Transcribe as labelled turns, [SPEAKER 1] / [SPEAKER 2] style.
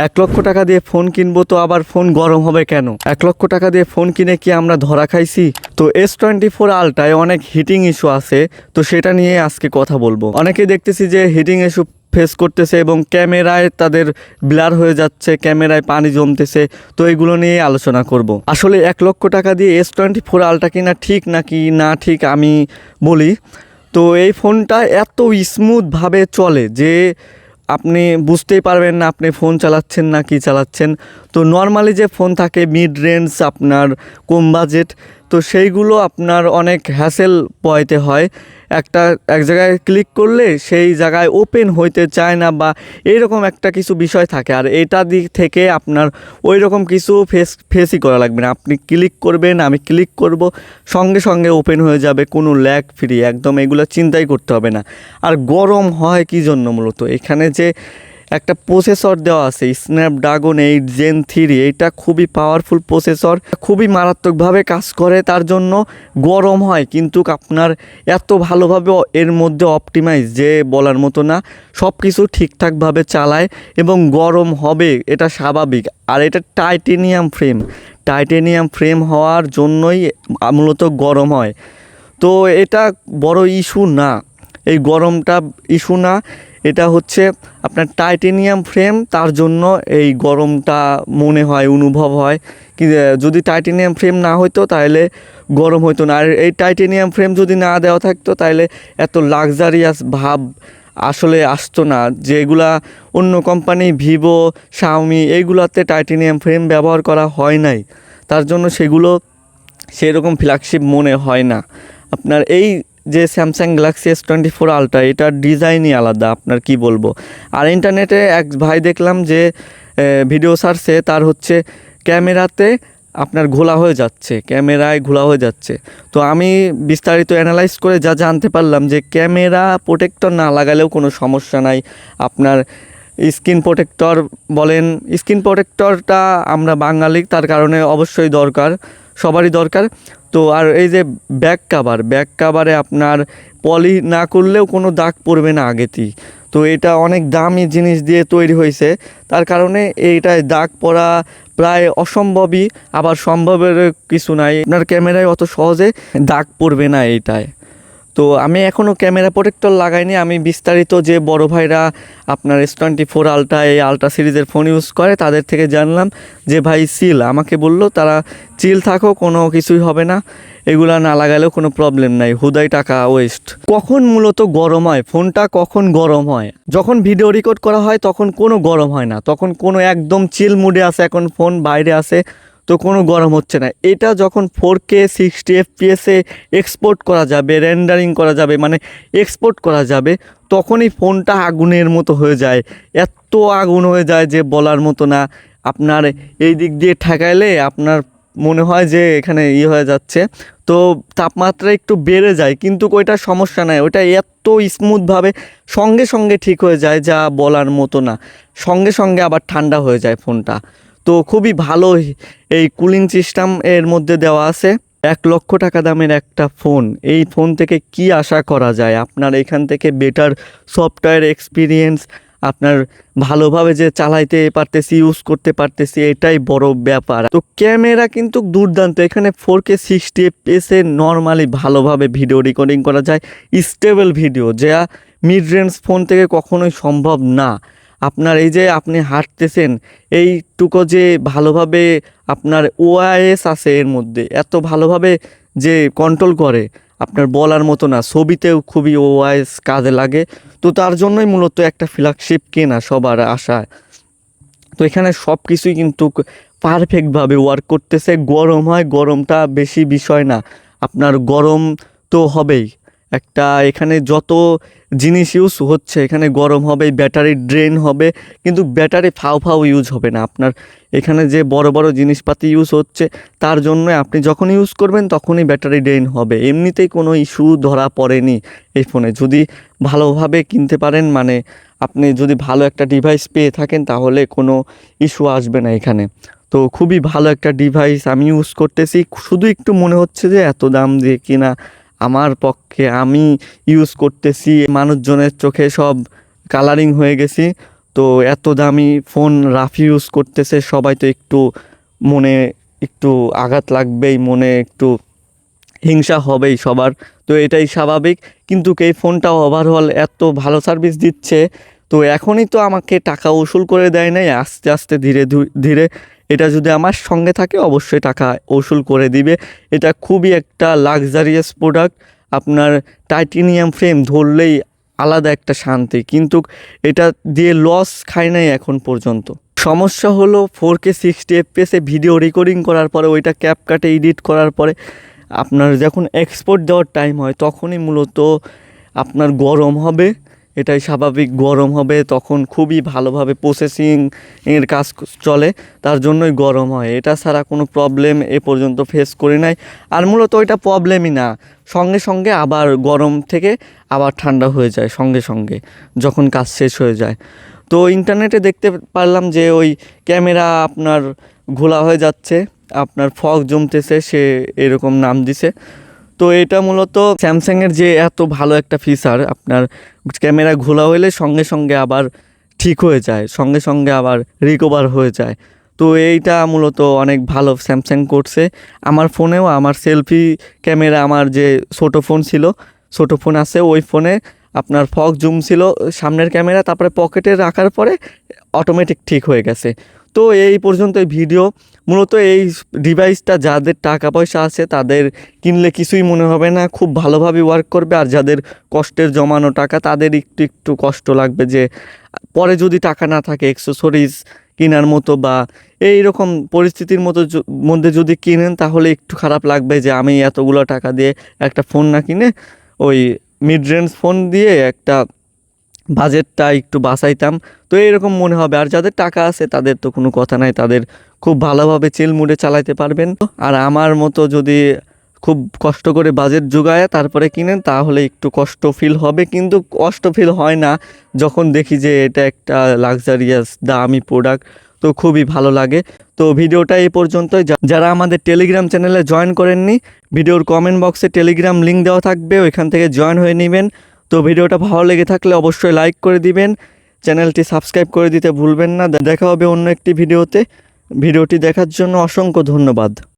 [SPEAKER 1] 1 লক্ষ টাকা দিয়ে ফোন কিনবো তো আবার ফোন গরম হবে কেন? 1 লক্ষ টাকা দিয়ে ফোন কিনে কি আমরা ধরা খাইছি? তো S24 আলট্রায় অনেক হিটিং ইস্যু আছে, তো সেটা নিয়ে আজকে কথা বলবো। অনেকে দেখতেছি যে হিটিং ইস্যু ফেস করতেছে এবং ক্যামেরায় তাদের ব্লার হয়ে যাচ্ছে, ক্যামেরায় পানি জমতেছে। তো এগুলো নিয়ে আলোচনা করব। আসলে 1 লক্ষ টাকা দিয়ে S24 আলট্রা কিনা ঠিক নাকি না ঠিক আমি বলি। তো এই ফোনটা এত স্মুথভাবে চলে যে আপনি বুঝতেই পারবেন না আপনি ফোন চালাচ্ছেন না কি চালাচ্ছেন। তো নর্মালি যে ফোন থাকে মিড রেঞ্জ, আপনার কম বাজেট, তো সেইগুলো আপনার অনেক হ্যাসেল পোয়াইতে হয়। এক জায়গায় ক্লিক করলে সেই জায়গায় ওপেন হইতে চায় না বা এইরকম একটা কিছু বিষয় থাকে। আর এটা দিক থেকে আপনার ওই রকম কিছু ফেসই করা লাগবে না। আপনি ক্লিক করবেন, আমি ক্লিক করব, সঙ্গে সঙ্গে ওপেন হয়ে যাবে, কোনো ল্যাগ ফ্রি একদম, এগুলো চিন্তাই করতে হবে না। আর গরম হয় কি জন্য? মূলত এখানে যে একটা প্রসেসর দেওয়া আছে স্ন্যাপড্রাগন 8 Gen 3, এইটা খুবই পাওয়ারফুল প্রসেসর, খুবই মারাত্মকভাবে কাজ করে, তার জন্য গরম হয়। কিন্তু আপনার এত ভালোভাবে এর মধ্যে অপটিমাইজ যে বলার মতো না, সব কিছু ঠিকঠাকভাবে চালায় এবং গরম হবে এটা স্বাভাবিক। আর এটা টাইটেনিয়াম ফ্রেম হওয়ার জন্যই মূলত গরম হয়। তো এটা বড় ইস্যু না, এই গরমটা ইস্যু না, এটা হচ্ছে আপনার টাইটেনিয়াম ফ্রেম, তার জন্য এই গরমটা মনে হয়, অনুভব হয়। কি যদি টাইটেনিয়াম ফ্রেম না হইতো তাহলে গরম হইতো না। আর এই টাইটেনিয়াম ফ্রেম যদি না দেওয়া থাকতো তাহলে এত লাক্সারিয়াস ভাব আসলে আসতো না। যেগুলা অন্য কোম্পানি ভিভো, শাওমি, এইগুলাতে টাইটেনিয়াম ফ্রেম ব্যবহার করা হয় নাই, তার জন্য সেগুলো সেরকম ফ্ল্যাগশিপ মনে হয় না। আপনার এই যে স্যামসাং গ্যালাক্সি S24 আলট্রা, এটার ডিজাইনই আলাদা, আপনার কি বলবো। আর ইন্টারনেটে এক ভাই দেখলাম যে ভিডিও সারছে, তার হচ্ছে ক্যামেরাতে আপনার ক্যামেরায় ঘোলা হয়ে যাচ্ছে। তো আমি বিস্তারিত অ্যানালাইজ করে যা জানতে পারলাম যে ক্যামেরা প্রোটেক্টর না লাগালেও কোনো সমস্যা নাই। আপনার স্ক্রিন প্রোটেক্টর বলেন, স্ক্রিন প্রোটেক্টরটা আমরা বাঙালি, তার কারণে অবশ্যই দরকার, সবারই দরকার। তো আর এই যে ব্যাক কাভারে আপনার পলি না করলেও কোনো দাগ পড়বে না আগেতেই। তো এটা অনেক দামি জিনিস দিয়ে তৈরি হয়েছে, তার কারণে এইটায় দাগ পড়া প্রায় অসম্ভবই, আবার সম্ভবের কিছু নাই। আপনার ক্যামেরায় অত সহজে দাগ পড়বে না এইটায়। তো আমি এখনও ক্যামেরা প্রোটেক্টর লাগাইনি। আমি বিস্তারিত যে বড় ভাইরা আপনার S24 আলট্রা, এই আলট্রা সিরিজের ফোন ইউজ করে, তাদের থেকে জানলাম যে ভাই আমাকে বললো তারা চিল থাকো, কোনো কিছুই হবে না, এগুলা না লাগালেও কোনো প্রবলেম নাই, হুদাই টাকা ওয়েস্ট। কখন মূলত গরম হয় ফোনটা? কখন গরম হয়? যখন ভিডিও রেকর্ড করা হয় তখন কোনো গরম হয় না, তখন কোনো একদম চিল মুডে আছে, এখন ফোন বাইরে আছে, তো কোনো গরম হচ্ছে না। এটা যখন 4K 60 FPS এক্সপোর্ট করা যাবে, রেন্ডারিং করা যাবে, মানে এক্সপোর্ট করা যাবে, তখনই ফোনটা আগুনের মতো হয়ে যায়। এত আগুন হয়ে যায় যে বলার মতো না। আপনার এই দিক দিয়ে ঠেকাইলে আপনার মনে হয় যে এখানে হয়ে যাচ্ছে, তো তাপমাত্রা একটু বেড়ে যায়, কিন্তু ওইটা সমস্যা নাই, ওইটা এত স্মুথভাবে সঙ্গে সঙ্গে ঠিক হয়ে যায় যা বলার মতো না। সঙ্গে সঙ্গে আবার ঠান্ডা হয়ে যায় ফোনটা। তো খুবই ভালো এই কুলিং সিস্টেম এর মধ্যে দেওয়া আছে। 1 লক্ষ টাকা দামের একটা ফোন, এই ফোন থেকে কি আশা করা যায়? আপনার এখান থেকে বেটার সফটওয়্যার এক্সপিরিয়েন্স, আপনার ভালোভাবে যে চালাইতে পারতেছি, ইউজ করতে পারতেছি, এটাই বড় ব্যাপার। তো ক্যামেরা কিন্তু দুর্দান্ত, এখানে 4K 60 FPS নর্মালি ভালোভাবে ভিডিও রেকর্ডিং করা যায়, স্টেবল ভিডিও, যা মিড রেঞ্জ ফোন থেকে কখনোই সম্ভব না। আপনার এই যে আপনি হাঁটতেছেন, এইটুকু যে ভালোভাবে আপনার OIS আছে এর মধ্যে, এত ভালোভাবে যে কন্ট্রোল করে আপনার বলার মতো না। ছবিতেও খুবই OIS কাজে লাগে, তো তার জন্যই মূলত একটা ফ্ল্যাগশিপ কেনা সবার আশা। তো এখানে সব কিছুই কিন্তু পারফেক্টভাবে ওয়ার্ক করতেছে। গরম হয়, গরমটা বেশি বিষয় না, আপনার গরম তো হবেই। এখানে যত জিনিস ইউজ হচ্ছে এখানে গরম হবে, ব্যাটারি ড্রেন হবে, কিন্তু ব্যাটারি ফাও ইউজ হবে না। আপনার এখানে যে বড় বড় জিনিসপাতি ইউজ হচ্ছে, তার জন্য আপনি যখন ইউজ করবেন তখনই ব্যাটারি ড্রেন হবে। এমনিতেই কোনো ইস্যু ধরা পড়েনি এই ফোনে, যদি ভালোভাবে কিনতে পারেন, মানে আপনি যদি ভালো একটা ডিভাইস পেয়ে থাকেন তাহলে কোনো ইস্যু আসবে না এখানে। তো খুবই ভালো একটা ডিভাইস আমি ইউজ করতেছি। শুধু একটু মনে হচ্ছে যে এত দাম দিয়ে কিনা আমার পক্ষে, আমি ইউজ করতেছি, মানুষজনের চোখে সব কালারিং হয়ে গেছি। তো এত দামি ফোন রাফ ইউজ করতেছে, সবাই তো একটু মনে একটু আঘাত লাগবেই, মনে একটু হিংসা হবেই সবার, তো এটাই স্বাভাবিক। কিন্তু এই ফোনটা ওভারঅল এত ভালো সার্ভিস দিচ্ছে, তো এখনই তো আমাকে টাকা উসুল করে দেয় নাই, আস্তে আস্তে ধীরে ধীরে এটা যদি আমার সঙ্গে থাকে অবশ্যই টাকা উসুল করে দিবে। এটা খুবই একটা লাক্সারিয়াস প্রোডাক্ট, আপনার টাইটেনিয়াম ফ্রেম ধরলেই আলাদা একটা শান্তি, কিন্তু এটা দিয়ে লস খায় নাই এখন পর্যন্ত। সমস্যা হলো 4K 60 FPS ভিডিও রেকর্ডিং করার পরে ওইটা ক্যাপকাটে এডিট করার পরে আপনার যখন এক্সপোর্ট দেওয়ার টাইম হয় তখনই মূলত আপনার গরম হবে, এটাই স্বাভাবিক, গরম হবে, তখন খুবই ভালোভাবে প্রসেসিং এর কাজ চলে, তার জন্যই গরম হয়। এটা ছাড়া কোনো প্রবলেম এ পর্যন্ত ফেস করি নাই। আর মূলত ওইটা প্রবলেমই না, সঙ্গে সঙ্গে আবার গরম থেকে আবার ঠান্ডা হয়ে যায় সঙ্গে সঙ্গে যখন কাজ শেষ হয়ে যায়। তো ইন্টারনেটে দেখতে পারলাম যে ওই ক্যামেরা আপনার ঘোলা হয়ে যাচ্ছে, আপনার ফগ জমতেছে, সে এরকম নাম দিছে। তো এটা মূলত স্যামসাংয়ের যে এত ভালো একটা ফিচার, আপনার ক্যামেরা ঘোলা হলে সঙ্গে সঙ্গে আবার ঠিক হয়ে যায়, সঙ্গে সঙ্গে আবার রিকভার হয়ে যায়। তো এইটা মূলত অনেক ভালো স্যামসাং করছে। আমার ফোনেও আমার সেলফি ক্যামেরা, আমার যে ছোটো ফোন ছিল, ছোটো ফোন আছে, ওই ফোনে আপনার ফগ জুম ছিল সামনের ক্যামেরা, তারপরে পকেটে রাখার পরে অটোমেটিক ঠিক হয়ে গেছে। তো এই পর্যন্ত এই ভিডিও। মূলত এই ডিভাইসটা যাদের টাকা পয়সা আছে তাদের কিনলে কিছুই মনে হবে না, খুব ভালোভাবে ওয়ার্ক করবে। আর যাদের কষ্টের জমানো টাকা তাদের একটু একটু কষ্ট লাগবে যে পরে যদি টাকা না থাকে অ্যাক্সেসরিজ কেনার মতো বা এই রকম পরিস্থিতির মধ্যে যদি কিনেন তাহলে একটু খারাপ লাগবে যে আমি এতগুলো টাকা দিয়ে একটা ফোন না কিনে ওই মিড রেঞ্জ ফোন দিয়ে একটা বাজেটটা একটু বাঁচাইতাম, তো এইরকম মনে হবে। আর যাদের টাকা আছে তাদের তো কোনো কথা নাই, তাদের খুব ভালোভাবে চিল মুডে চালাতে পারবেন। আর আমার মতো যদি খুব কষ্ট করে বাজেট জোগায় তারপরে কিনেন তাহলে একটু কষ্ট ফিল হবে, কিন্তু কষ্ট ফিল হয় না যখন দেখি যে এটা একটা লাক্সারিয়াস দামি প্রোডাক্ট, তো খুবই ভালো লাগে। তো ভিডিওটা এই পর্যন্তই। যারা আমাদের টেলিগ্রাম চ্যানেলে জয়েন করেননি, ভিডিওর কমেন্ট বক্সে টেলিগ্রাম লিঙ্ক দেওয়া থাকবে, ওইখান থেকে জয়েন হয়ে নেবেন। তো ভিডিওটা ভালো লেগে থাকলে অবশ্যই লাইক করে দিবেন, চ্যানেলটি সাবস্ক্রাইব করে দিতে ভুলবেন না। দেখা হবে অন্য একটি ভিডিওতে। ভিডিওটি দেখার জন্য অসংখ্য ধন্যবাদ।